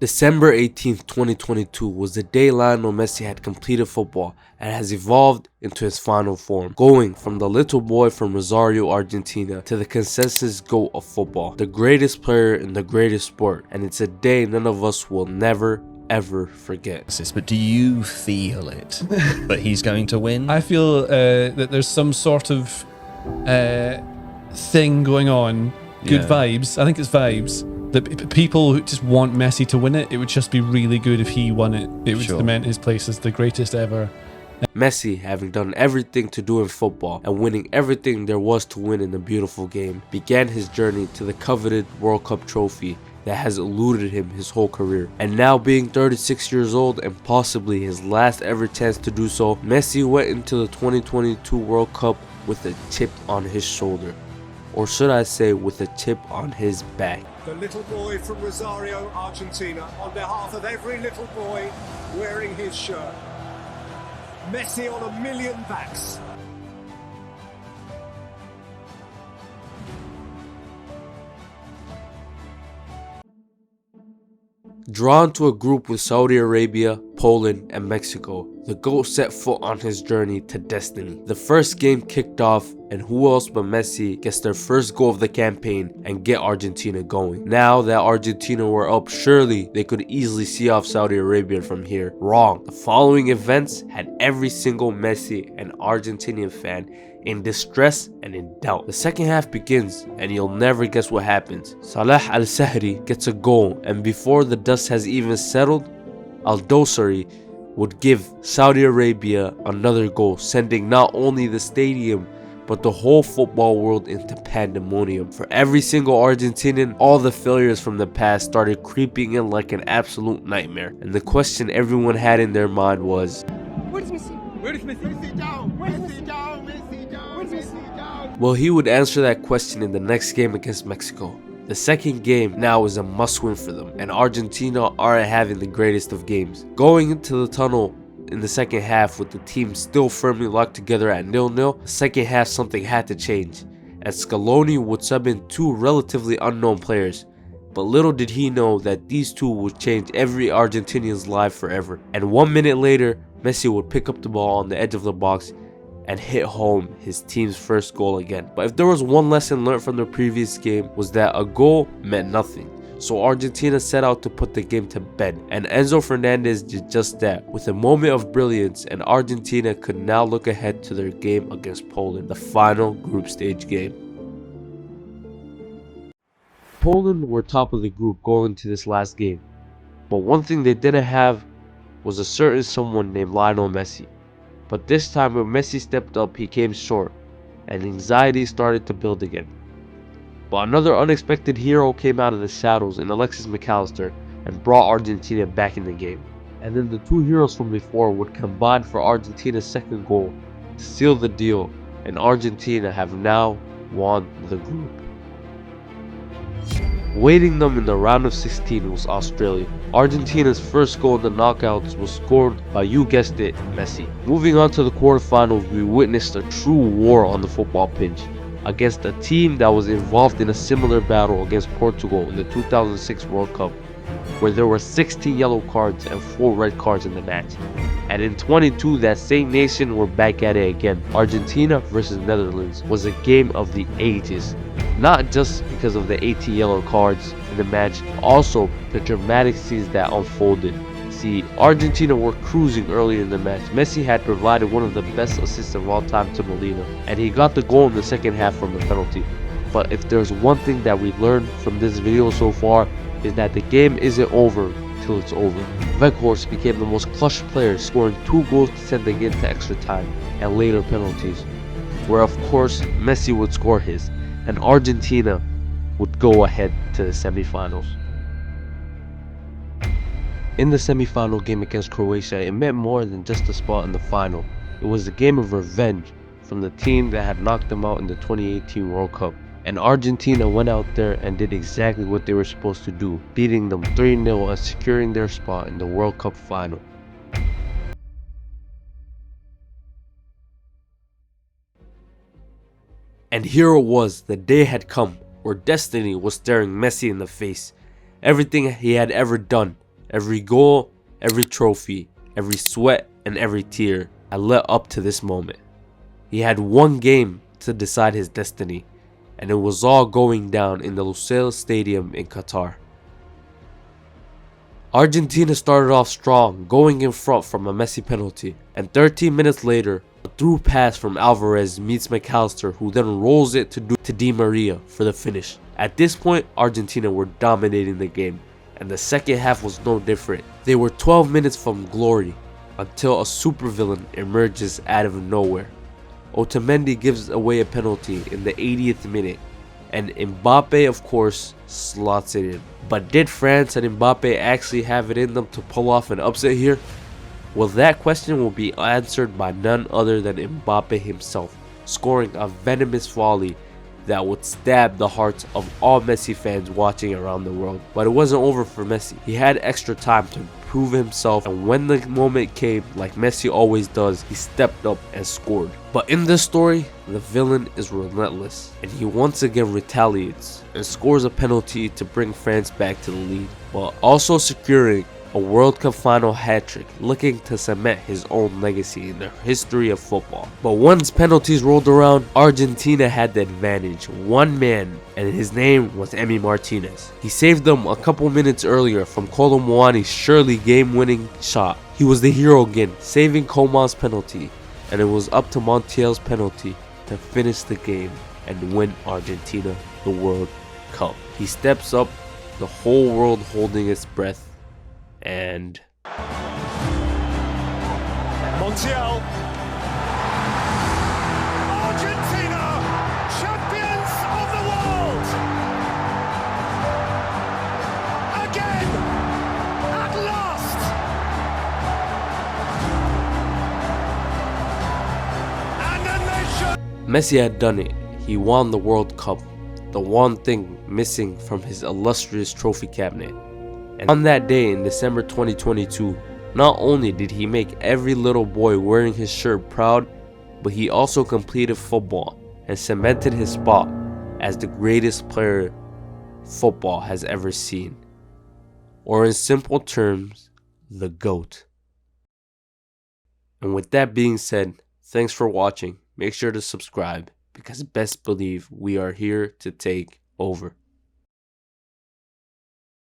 December 18th, 2022 was the day Lionel Messi had completed football and has evolved into his final form, going from the little boy from Rosario, Argentina to the consensus GOAT of football, the greatest player in the greatest sport, and it's a day none of us will never ever forget. But do you feel it that he's going to win? I feel that there's some sort of thing going on, good vibes. I think it's vibes. That people who just want Messi to win it, it would just be really good if he won it. It would cement his place as the greatest ever. Messi, having done everything to do in football and winning everything there was to win in the beautiful game, began his journey to the coveted World Cup trophy that has eluded him his whole career. And now, being 36 years old and possibly his last ever chance to do so, Messi went into the 2022 World Cup with a chip on his shoulder. Or should I say, with a chip on his back. The little boy from Rosario, Argentina, on behalf of every little boy wearing his shirt. Messi on a million backs. Drawn to a group with Saudi Arabia, Poland, and Mexico, the GOAT set foot on his journey to destiny. The first game kicked off, and who else but Messi gets their first goal of the campaign and get Argentina going. Now that Argentina were up, surely they could easily see off Saudi Arabia from here. Wrong. The following events had every single Messi and Argentinian fan in distress and in doubt. The second half begins, and you'll never guess what happens. Salah Al-Sahri gets a goal, and before the dust has even settled, Al-Dosari would give Saudi Arabia another goal, sending not only the stadium but the whole football world into pandemonium. For every single Argentinian, all the failures from the past started creeping in like an absolute nightmare. And the question everyone had in their mind was, where's Messi? Where's Messi? Messi down! Messi down! Messi down! Messi down! Well, he would answer that question in the next game against Mexico. The second game now is a must-win for them, and Argentina aren't having the greatest of games. Going into the tunnel in the second half with the team still firmly locked together at 0-0, the second half something had to change, and Scaloni would sub in two relatively unknown players. But little did he know that these two would change every Argentinian's life forever. And 1 minute later, Messi would pick up the ball on the edge of the box and hit home his team's first goal again. But if there was one lesson learned from the previous game, was that a goal meant nothing. So Argentina set out to put the game to bed, and Enzo Fernandez did just that. With a moment of brilliance, and Argentina could now look ahead to their game against Poland, the final group stage game. Poland were top of the group going into this last game, but one thing they didn't have was a certain someone named Lionel Messi. But this time when Messi stepped up, he came short, and anxiety started to build again. But another unexpected hero came out of the shadows in Alexis McAllister and brought Argentina back in the game. And then the two heroes from before would combine for Argentina's second goal to seal the deal, and Argentina have now won the group. Waiting them in the round of 16 was Australia. Argentina's first goal in the knockouts was scored by, you guessed it, Messi. Moving on to the quarterfinals, we witnessed a true war on the football pitch against a team that was involved in a similar battle against Portugal in the 2006 World Cup, where there were 16 yellow cards and 4 red cards in the match. And in 22, that same nation were back at it again. Argentina versus Netherlands was a game of the ages. Not just because of the 18 yellow cards in the match, also the dramatic scenes that unfolded. See, Argentina were cruising early in the match. Messi had provided one of the best assists of all time to Molina, and he got the goal in the second half from a penalty. But if there's one thing that we learned from this video so far, is that the game isn't over till it's over. Weghorst became the most clutch player, scoring 2 goals to send the game to extra time and later penalties, where of course Messi would score his, and Argentina would go ahead to the semifinals. In the semifinal game against Croatia, it meant more than just a spot in the final. It was a game of revenge from the team that had knocked them out in the 2018 World Cup. And Argentina went out there and did exactly what they were supposed to do, beating them 3-0 and securing their spot in the World Cup final. And here it was, the day had come, where destiny was staring Messi in the face. Everything he had ever done, Every goal, every trophy, every sweat, and every tear had led up to this moment. He had one game to decide his destiny, and it was all going down in the Lusail Stadium in Qatar. Argentina started off strong, going in front from a Messi penalty, and 13 minutes later, a through pass from Alvarez meets McAllister, who then rolls it to Di Maria for the finish. At this point, Argentina were dominating the game, and the second half was no different. They were 12 minutes from glory, until a supervillain emerges out of nowhere. Otamendi gives away a penalty in the 80th minute, and Mbappe of course slots it in. But did France and Mbappe actually have it in them to pull off an upset here? Well, that question will be answered by none other than Mbappe himself, scoring a venomous volley that would stab the hearts of all Messi fans watching around the world. But it wasn't over for Messi. He had extra time to prove himself, and when the moment came, like Messi always does, he stepped up and scored. But in this story, the villain is relentless, and he once again retaliates and scores a penalty to bring France back to the lead, while also securing a World Cup final hat-trick, looking to cement his own legacy in the history of football. But once penalties rolled around, Argentina had the advantage. One man, and his name was Emi Martinez. He saved them a couple minutes earlier from Kolo Muani's surely game-winning shot. He was the hero again, saving Coman's penalty, and it was up to Montiel's penalty to finish the game and win Argentina the World Cup. He steps up, the whole world holding its breath, and Montiel. Argentina, champions of the world. Again, at last. And a nation. Messi had done it. He won the World Cup, the one thing missing from his illustrious trophy cabinet. And on that day in December 2022, not only did he make every little boy wearing his shirt proud, but he also completed football and cemented his spot as the greatest player football has ever seen. Or in simple terms, the GOAT. And with that being said, thanks for watching. Make sure to subscribe, because best believe we are here to take over.